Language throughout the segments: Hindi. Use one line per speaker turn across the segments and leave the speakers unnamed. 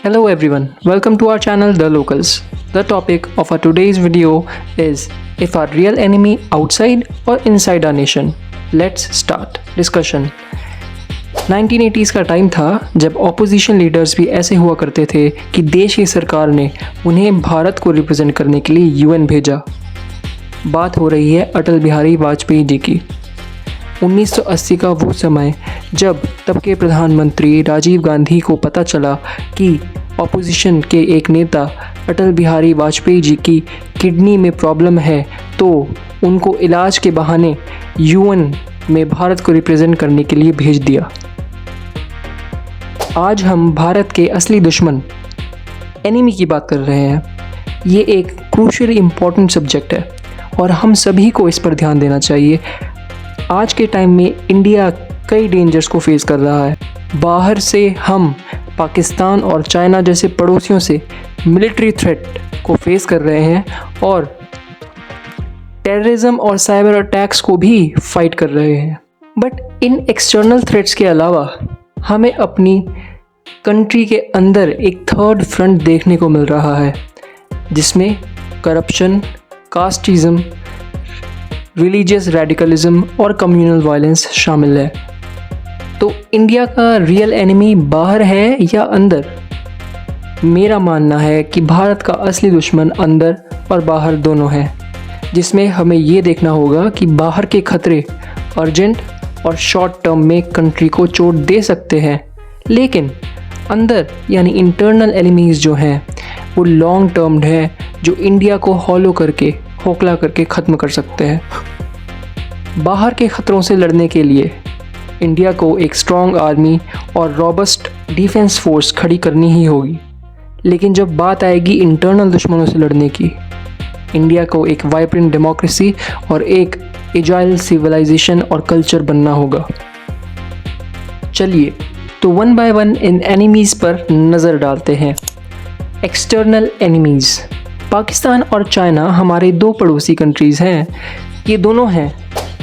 Hello everyone, welcome to our channel The Locals. The topic of our today's video is if our real enemy outside or inside our nation. Let's start discussion. 1980s का टाइम था जब ऑपोजिशन लीडर्स भी ऐसे हुआ करते थे कि देश की सरकार ने उन्हें भारत को रिप्रेजेंट करने के लिए यूएन भेजा। बात हो रही है अटल बिहारी वाजपेयी जी की। 1980 का वो समय जब तब के प्रधानमंत्री राजीव गांधी को पता चला कि ऑपोजिशन के एक नेता अटल बिहारी वाजपेयी जी की किडनी में प्रॉब्लम है, तो उनको इलाज के बहाने यूएन में भारत को रिप्रेजेंट करने के लिए भेज दिया। आज हम भारत के असली दुश्मन एनिमी की बात कर रहे हैं। ये एक क्रूशियल इम्पॉर्टेंट सब्जेक्ट है और हम सभी को इस पर ध्यान देना चाहिए। आज के टाइम में इंडिया कई डेंजर्स को फेस कर रहा है। बाहर से हम पाकिस्तान और चाइना जैसे पड़ोसियों से मिलिट्री थ्रेट को फेस कर रहे हैं और टेररिज्म और साइबर अटैक्स को भी फाइट कर रहे हैं। बट इन एक्सटर्नल थ्रेट्स के अलावा हमें अपनी कंट्री के अंदर एक थर्ड फ्रंट देखने को मिल रहा है, जिसमें करप्शन, कास्टिज्म, रिलीजियस रेडिकलिज्म और कम्युनल वायलेंस शामिल है। तो इंडिया का रियल एनिमी बाहर है या अंदर? मेरा मानना है कि भारत का असली दुश्मन अंदर और बाहर दोनों है, जिसमें हमें ये देखना होगा कि बाहर के खतरे अर्जेंट और शॉर्ट टर्म में कंट्री को चोट दे सकते हैं, लेकिन अंदर यानी इंटरनल एनिमीज़ जो हैं वो लॉन्ग टर्म्ड है, जो इंडिया को हॉलो करके खोखला करके ख़त्म कर सकते हैं। बाहर के ख़तरों से लड़ने के लिए इंडिया को एक स्ट्रॉन्ग आर्मी और रॉबस्ट डिफेंस फोर्स खड़ी करनी ही होगी, लेकिन जब बात आएगी इंटरनल दुश्मनों से लड़ने की, इंडिया को एक वाइब्रेंट डेमोक्रेसी और एक एजाइल सिविलाइजेशन और कल्चर बनना होगा। चलिए तो one by one in enemies पर नज़र डालते हैं। External enemies. पाकिस्तान और चाइना हमारे दो पड़ोसी कंट्रीज़ हैं। ये दोनों हैं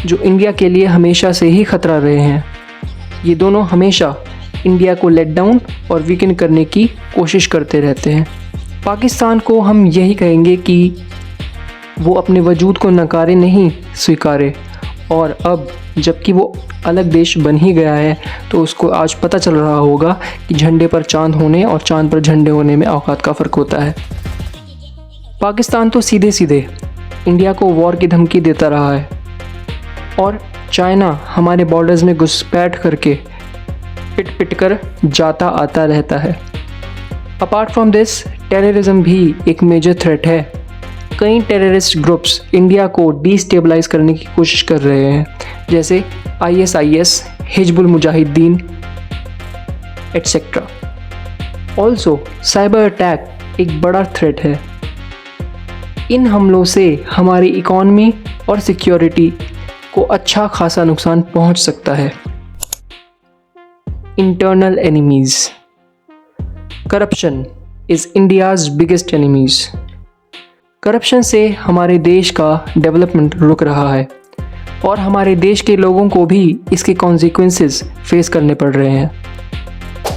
जो इंडिया के लिए हमेशा से ही खतरा रहे हैं। ये दोनों हमेशा इंडिया को लेट डाउन और वीकन करने की कोशिश करते रहते हैं। पाकिस्तान को हम यही कहेंगे कि वो अपने वजूद को नकारे नहीं स्वीकारे, और अब जबकि वो अलग देश बन ही गया है तो उसको आज पता चल रहा होगा कि झंडे पर चांद होने और चांद पर झंडे होने में औकात का फ़र्क होता है। पाकिस्तान तो सीधे सीधे इंडिया को वॉर की धमकी देता रहा है और चाइना हमारे बॉर्डर्स में घुसपैठ करके पिट पिट कर जाता आता रहता है। अपार्ट फ्रॉम दिस, टेररिज्म भी एक मेजर थ्रेट है। कई टेररिस्ट ग्रुप्स इंडिया को डिस्टेबलाइज करने की कोशिश कर रहे हैं, जैसे ISIS, Hizbul Mujahideen etcetera. Also cyber attack एक बड़ा थ्रेट है। इन हमलों से हमारी इकॉनमी और सिक्योरिटी को अच्छा खासा नुकसान पहुंच सकता है। Internal enemies. Corruption is India's biggest enemies. Corruption से हमारे देश का डेवलपमेंट रुक रहा है और हमारे देश के लोगों को भी इसके कॉन्सिक्वेंसेस फेस करने पड़ रहे हैं।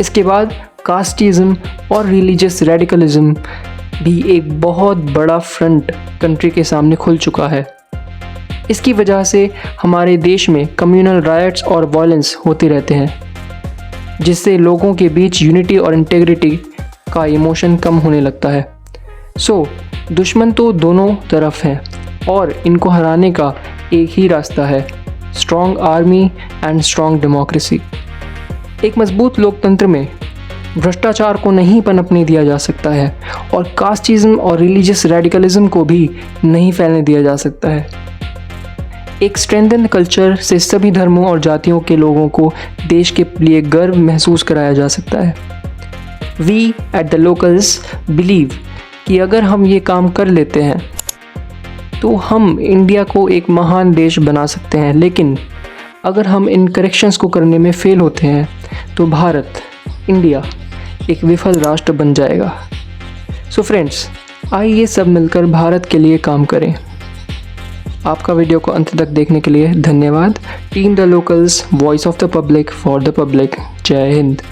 इसके बाद कास्टिज्म और रिलीजियस रेडिकलिज्म भी एक बहुत बड़ा फ्रंट कंट्री के सामने खुल चुका है। इसकी वजह से हमारे देश में कम्युनल राइट्स और वायलेंस होते रहते हैं, जिससे लोगों के बीच यूनिटी और इंटेग्रिटी का इमोशन कम होने लगता है। सो दुश्मन तो दोनों तरफ है और इनको हराने का एक ही रास्ता है, strong army and strong democracy. एक मजबूत लोकतंत्र में भ्रष्टाचार को नहीं पनपने दिया जा सकता है और कास्टिज्म और रिलीजियस रेडिकलिज्म को भी नहीं फैलने दिया जा सकता है। एक स्ट्रेंथन कल्चर से सभी धर्मों और जातियों के लोगों को देश के लिए गर्व महसूस कराया जा सकता है। We at the locals believe कि अगर हम ये काम कर लेते हैं तो हम इंडिया को एक महान देश बना सकते हैं, लेकिन अगर हम इन करेक्शंस को करने में फेल होते हैं तो भारत, इंडिया एक विफल राष्ट्र बन जाएगा। सो फ्रेंड्स, आइए सब मिलकर भारत के लिए काम करें। आपका वीडियो को अंत तक देखने के लिए धन्यवाद। Team the locals, voice of the public for the public. जय हिंद।